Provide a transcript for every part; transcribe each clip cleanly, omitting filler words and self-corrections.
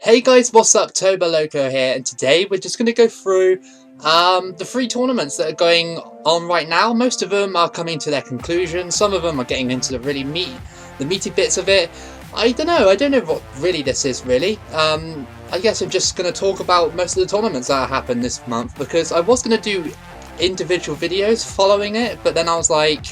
Hey guys, what's up? Toboloco here, and today we're just going to go through the 3 tournaments that are going on right now. Most of them are coming to their conclusion. Some of them are getting into the really meaty bits of it. I don't know what really this is really. I guess I'm just going to talk about most of the tournaments that happened this month, because I was going to do individual videos following it, but then I was like,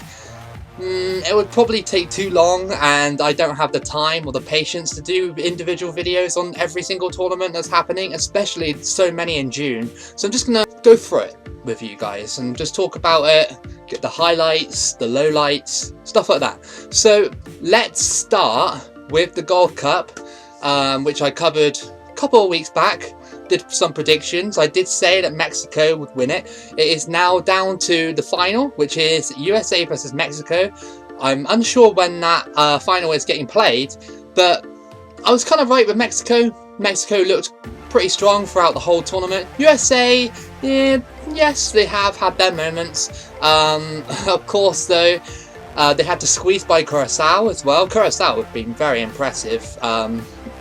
it would probably take too long, and I don't have the time or the patience to do individual videos on every single tournament that's happening, especially so many in June. So I'm just gonna go through it with you guys and just talk about it, get the highlights, the lowlights, stuff like that. So let's start with the Gold Cup, which I covered a couple of weeks back. Did some predictions. I did say that Mexico would win it. It is now down to the final, which is USA versus Mexico. I'm unsure when that final is getting played, but I was kind of right with Mexico. Mexico looked pretty strong throughout the whole tournament. USA, yes, they have had their moments. Of course, though, they had to squeeze by Curacao as well. Curacao have been very impressive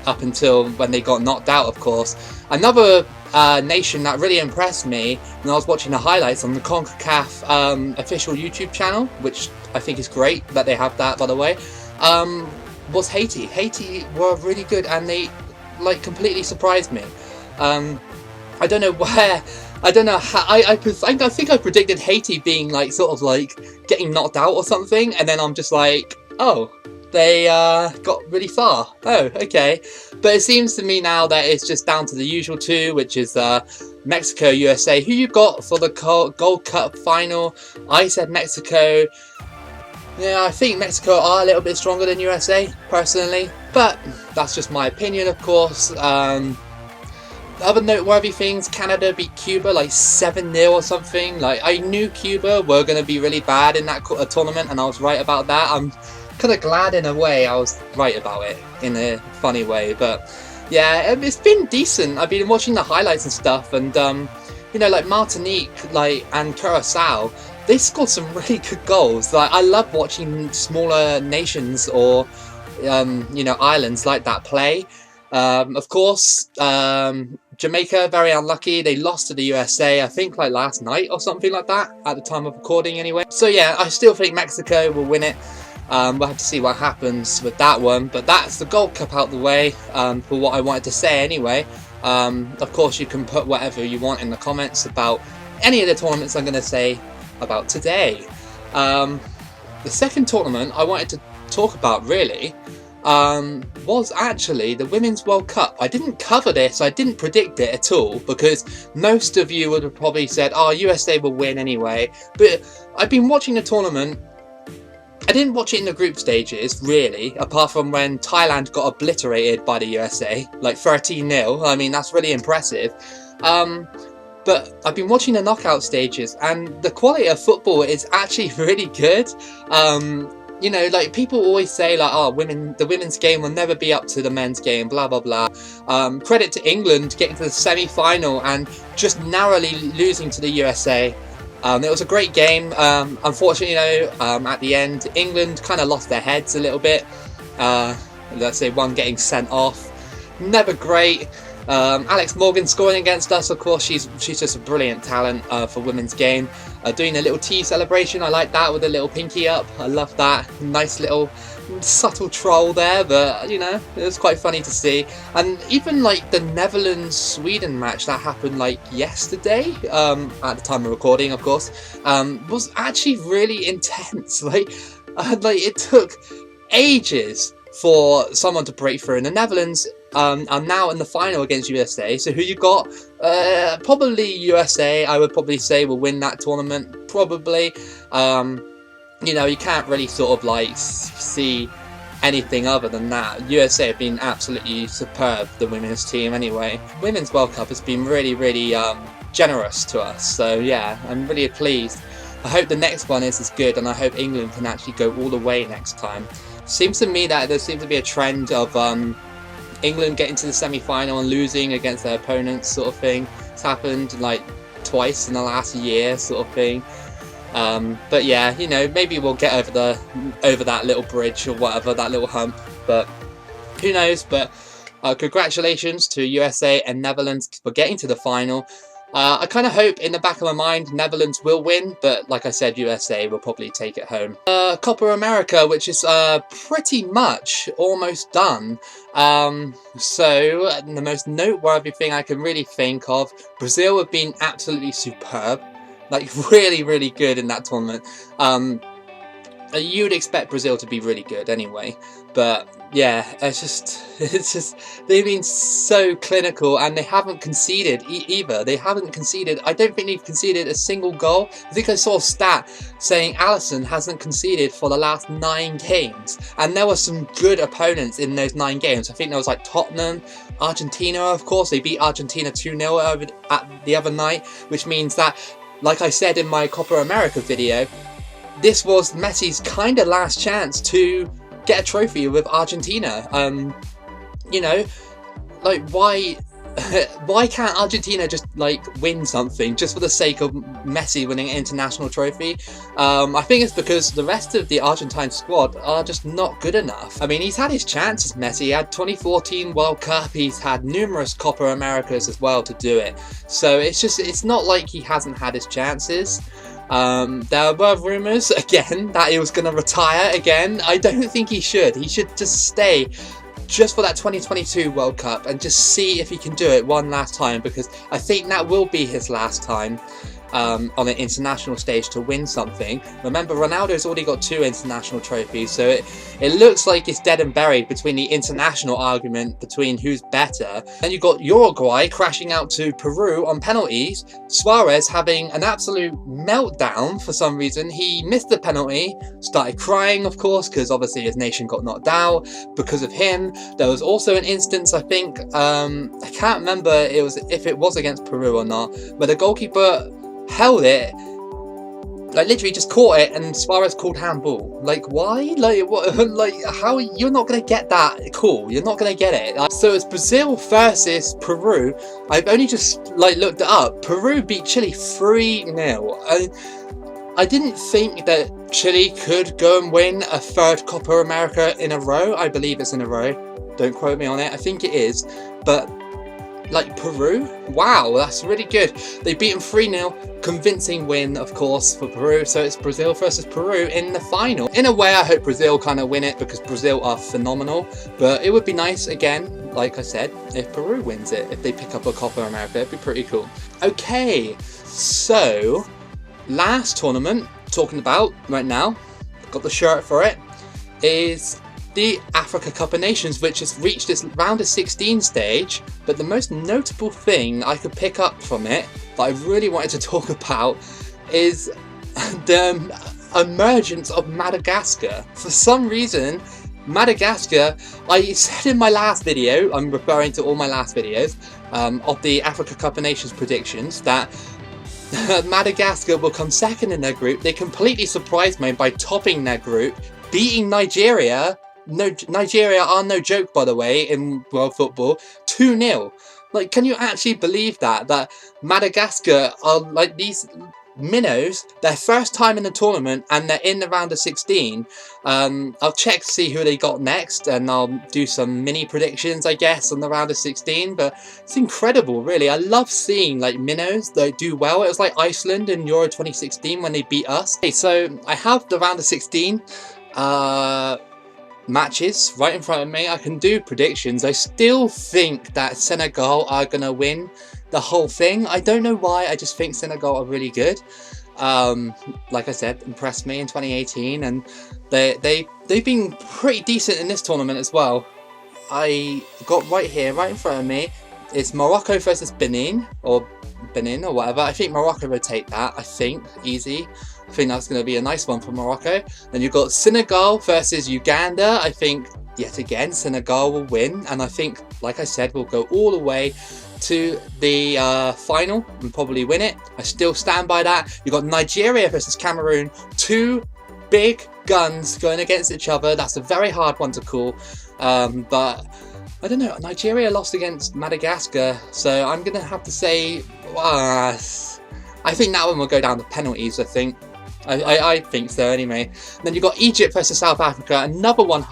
up until when they got knocked out, of course. Another nation that really impressed me when I was watching the highlights on the CONCACAF official YouTube channel, which I think is great that they have that, by the way, was Haiti. Haiti were really good, and they completely surprised me. I don't know where, I don't know how, I think I predicted Haiti being getting knocked out or something, and then I'm just like, oh, they got really far. Oh, okay. But it seems to me now that it's just down to the usual two, which is Mexico, USA. Who you got for the Gold Cup final? I said Mexico. Yeah, I think Mexico are a little bit stronger than USA, personally. But that's just my opinion, of course. Other noteworthy things, Canada beat Cuba 7-0 or something. I knew Cuba were going to be really bad in that tournament, and I was right about that. I'm kind of glad in a way I was right about it, in a funny way. But yeah, it's been decent. I've been watching the highlights and stuff, and Martinique and Curacao, they scored some really good goals. I love watching smaller nations or islands like that play. Of course, Jamaica, very unlucky. They lost to the USA, I think last night or something like that, at the time of recording anyway. So yeah, I still think Mexico will win it. We'll have to see what happens with that one, but that's the Gold Cup out the way for what I wanted to say anyway. Of course, you can put whatever you want in the comments about any of the tournaments I'm going to say about today. The second tournament I wanted to talk about really was actually the Women's World Cup. I didn't cover this, I didn't predict it at all, because most of you would have probably said, oh, USA will win anyway. But I've been watching the tournament. I didn't watch it in the group stages, really, apart from when Thailand got obliterated by the USA, 13-0. I mean, that's really impressive. But I've been watching the knockout stages, and the quality of football is actually really good. People always say, oh, the women's game will never be up to the men's game, blah, blah, blah. Credit to England getting to the semi-final and just narrowly losing to the USA. It was a great game. Unfortunately, at the end, England kind of lost their heads a little bit. Let's say one getting sent off. Never great. Alex Morgan scoring against us, of course. She's just a brilliant talent for women's game. Doing a little tea celebration, I like that, with a little pinky up. I love that. Nice little subtle troll there, but it was quite funny to see. And even the Netherlands-Sweden match that happened yesterday, at the time of recording, of course, was actually really intense. It took ages for someone to break through, and the Netherlands are now in the final against USA. So who you got? Probably USA, I would probably say, will win that tournament, probably. You can't really sort of see anything other than that. USA have been absolutely superb, the women's team anyway. Women's World Cup has been really, really generous to us. So yeah, I'm really pleased. I hope the next one is as good, and I hope England can actually go all the way next time. Seems to me that there seems to be a trend of England getting to the semi-final and losing against their opponents, sort of thing. It's happened twice in the last year, sort of thing. But yeah, maybe we'll get over that little bridge or whatever, that little hump. But who knows? But Congratulations to USA and Netherlands for getting to the final. I kind of hope in the back of my mind Netherlands will win, but like I said, USA will probably take it home. Copa America, which is pretty much almost done. So the most noteworthy thing I can really think of, Brazil have been absolutely superb, like really, really good in that tournament. You would expect Brazil to be really good anyway, but yeah, it's just they've been so clinical, and they haven't conceded either. They haven't conceded. I don't think they've conceded a single goal. I think I saw a stat saying Alisson hasn't conceded for the last 9 games, and there were some good opponents in those 9 games. I think there was like Tottenham, Argentina, of course. They beat Argentina 2-0 at the other night, which means that, like I said in my Copa America video, this was Messi's kind of last chance to get a trophy with Argentina. You know, like why can't Argentina just like win something just for the sake of Messi winning an international trophy? I think it's because the rest of the Argentine squad are just not good enough. I mean, he's had his chances, Messi. He had 2014 World Cup, he's had numerous Copa Americas as well to do it. So it's not like he hasn't had his chances. There were rumours again that he was going to retire again. I don't think he should. He should just stay just for that 2022 World Cup and just see if he can do it one last time, because I think that will be his last time on an international stage to win something. Remember, Ronaldo's already got 2 international trophies, so it looks like it's dead and buried between the international argument between who's better. Then you got Uruguay crashing out to Peru on penalties, Suarez having an absolute meltdown for some reason. He missed the penalty, started crying, of course, because obviously his nation got knocked out because of him. There was also an instance, I think, I can't remember if it was against Peru or not, but the goalkeeper held it, like literally just caught it, and Suarez called handball. Like, why? Like, what? Like, how? You're not gonna get that call. You're not gonna get it. So it's Brazil versus Peru. I've only just like looked it up. Peru beat Chile 3-0. I didn't think that Chile could go and win a 3rd Copa America in a row. I believe it's in a row. Don't quote me on it. I think it is, but. Like Peru? Wow, that's really good. They beat them 3-0. Convincing win, of course, for Peru. So it's Brazil versus Peru in the final. In a way, I hope Brazil kind of win it, because Brazil are phenomenal. But it would be nice, again, like I said, if Peru wins it. If they pick up a Copa America, it'd be pretty cool. Okay, so last tournament, talking about right now, got the shirt for it, is the Africa Cup of Nations, which has reached its round of 16 stage. But the most notable thing I could pick up from it that I really wanted to talk about is the emergence of Madagascar. For some reason, Madagascar, I said in my last video, I'm referring to all my last videos of the Africa Cup of Nations predictions, that Madagascar will come 2nd in their group. They completely surprised me by topping their group, beating Nigeria. Nigeria are no joke, by the way, in world football. 2-0. Like, can you actually believe that Madagascar are like these minnows, their first time in the tournament, and they're in the round of 16. I'll check to see who they got next, and I'll do some mini predictions, I guess, on the round of 16. But it's incredible, really. I love seeing like minnows that do well. It was like Iceland in Euro 2016 when they beat us. Okay, so I have the round of 16 matches right in front of me. I can do predictions. I still think that Senegal are gonna win the whole thing. I don't know why. I just think Senegal are really good. Like I said, impressed me in 2018, and they've been pretty decent in this tournament as well. I got right here, right in front of me. It's Morocco versus Benin or whatever. I think Morocco will take that. I think easy. I think that's going to be a nice one for Morocco. Then you've got Senegal versus Uganda. I think, yet again, Senegal will win. And I think, like I said, we'll go all the way to the final and probably win it. I still stand by that. You've got Nigeria versus Cameroon. 2 big guns going against each other. That's a very hard one to call. But I don't know. Nigeria lost against Madagascar. So I'm going to have to say, I think that one will go down to penalties, I think. I think so anyway. And then you've got Egypt versus South Africa, another one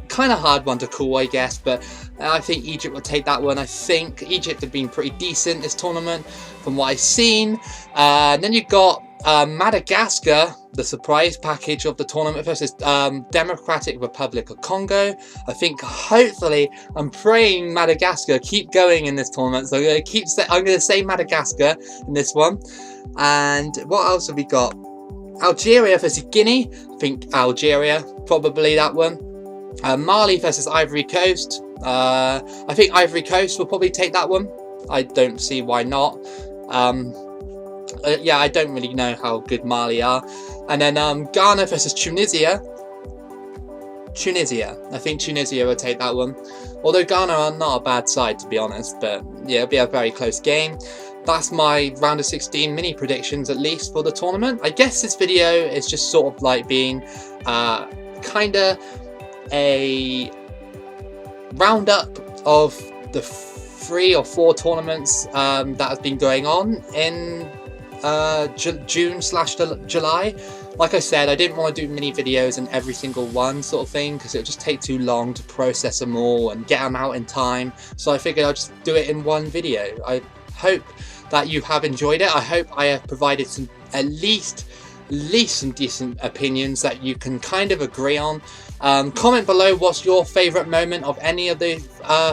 kind of hard one to call, I guess, but I think Egypt will take that one. I think Egypt have been pretty decent this tournament from what I've seen. And then you've got Madagascar, the surprise package of the tournament versus Democratic Republic of Congo. I think hopefully, I'm praying Madagascar keep going in this tournament. So I'm going to say Madagascar in this one. And what else have we got? Algeria versus Guinea. I think Algeria, probably that one. Mali versus Ivory Coast. I think Ivory Coast will probably take that one. I don't see why not. Yeah, I don't really know how good Mali are. And then Ghana versus Tunisia. I think Tunisia will take that one. Although Ghana are not a bad side, to be honest. But yeah, it'll be a very close game. That's my round of 16 mini predictions, at least for the tournament. I guess this video is just sort of like being kind of a roundup of the 3 or 4 tournaments that have been going on in June/July. Like I said, I didn't want to do mini videos in every single one sort of thing because it would just take too long to process them all and get them out in time. So I figured I'll just do it in one video. I hope that you have enjoyed it. I hope I have provided some at least some decent opinions that you can kind of agree on. Comment below what's your favourite moment of any of the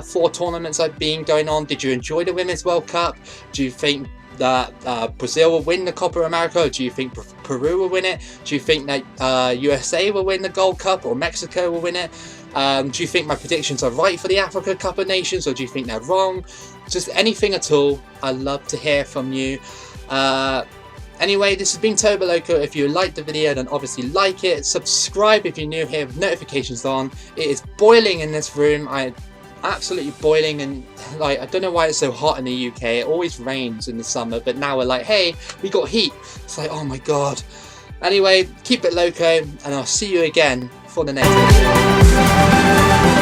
4 tournaments that have been going on. Did you enjoy the Women's World Cup? Do you think that Brazil will win the Copa America? Or do you think Peru will win it? Do you think that USA will win the Gold Cup or Mexico will win it? Do you think my predictions are right for the Africa Cup of Nations, or do you think they're wrong? Just anything at all. I'd love to hear from you. Anyway, this has been Toboloco. If you liked the video, then obviously like it. Subscribe if you're new here with notifications on. It is boiling in this room. Absolutely boiling, and like I don't know why it's so hot in the UK. It always rains in the summer, but now we're like, hey, we got heat. It's like, oh my god. Anyway, keep it loco, and I'll see you again for the next video.